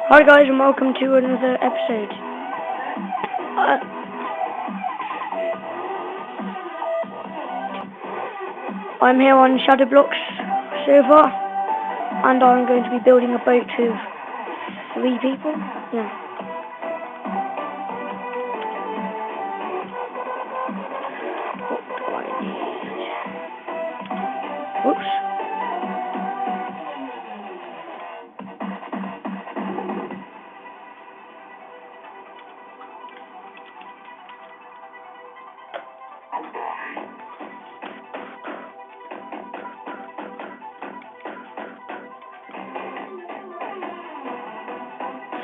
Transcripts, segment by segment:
Hi guys, and welcome to another episode. I'm here on Shadowblox server, and I'm going to be building a boat with 3 people. Yeah. What do I need? Whoops.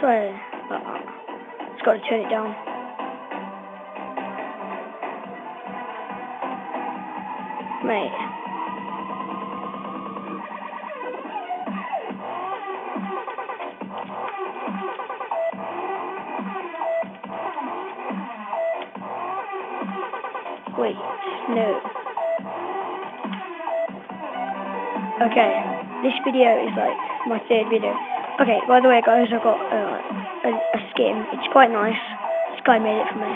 Sorry, just got to turn it down. Mate. Wait, no. Okay, this video is like my 3rd video. Okay, by the way guys, I've got a skin. It's quite nice. This guy made it for me.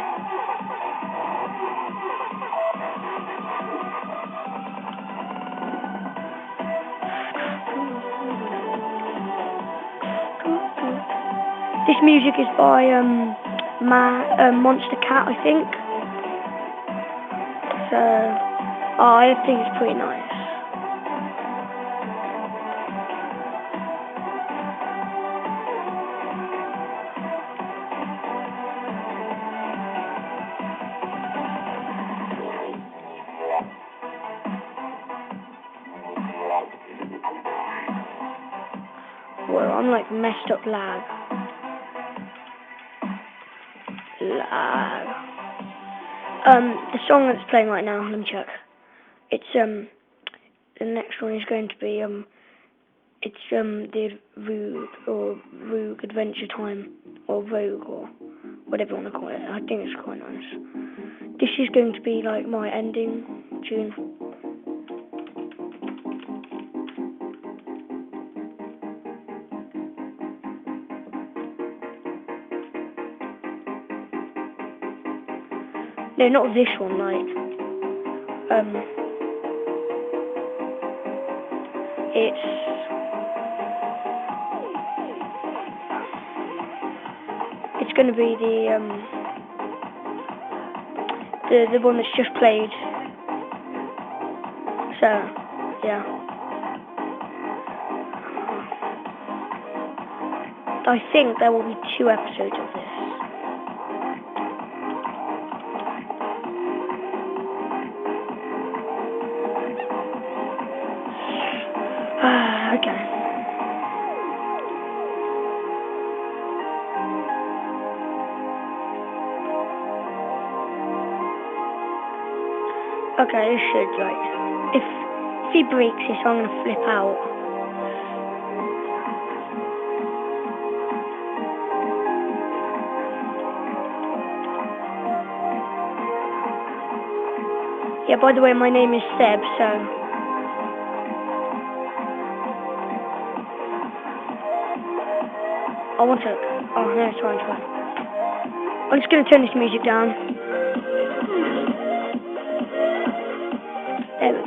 This music is by Monster Cat, I think. So, I think it's pretty nice. Whoa, I'm like messed up lag. The song that's playing right now, let me check. It's the next one is going to be it's the Rogue Adventure Time, or Vogue, or whatever you want to call it. I think it's quite nice. This is going to be like my ending tune. No, not this one, like, it's gonna be the one that's just played, so, yeah. I think there will be 2 episodes of this. Okay. Okay, this should, like, if he breaks this, I'm gonna flip out. Yeah, by the way, my name is Seb, so I want to. Oh, no, it's fine. I'm just going to turn this music down. There we go.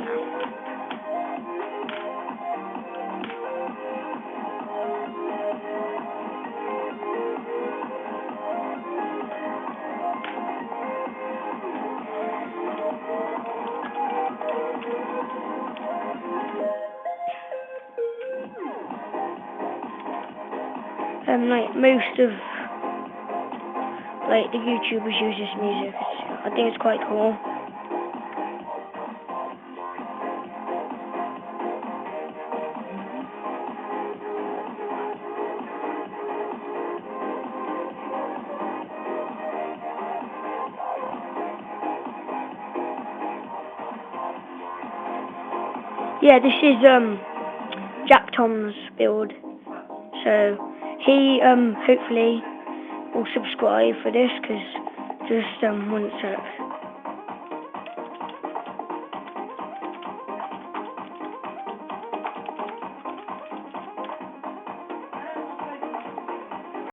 Like most of like the YouTubers use this music. I think it's quite cool. Yeah, this is Jack Tom's build. So he hopefully will subscribe for this, because just one sec.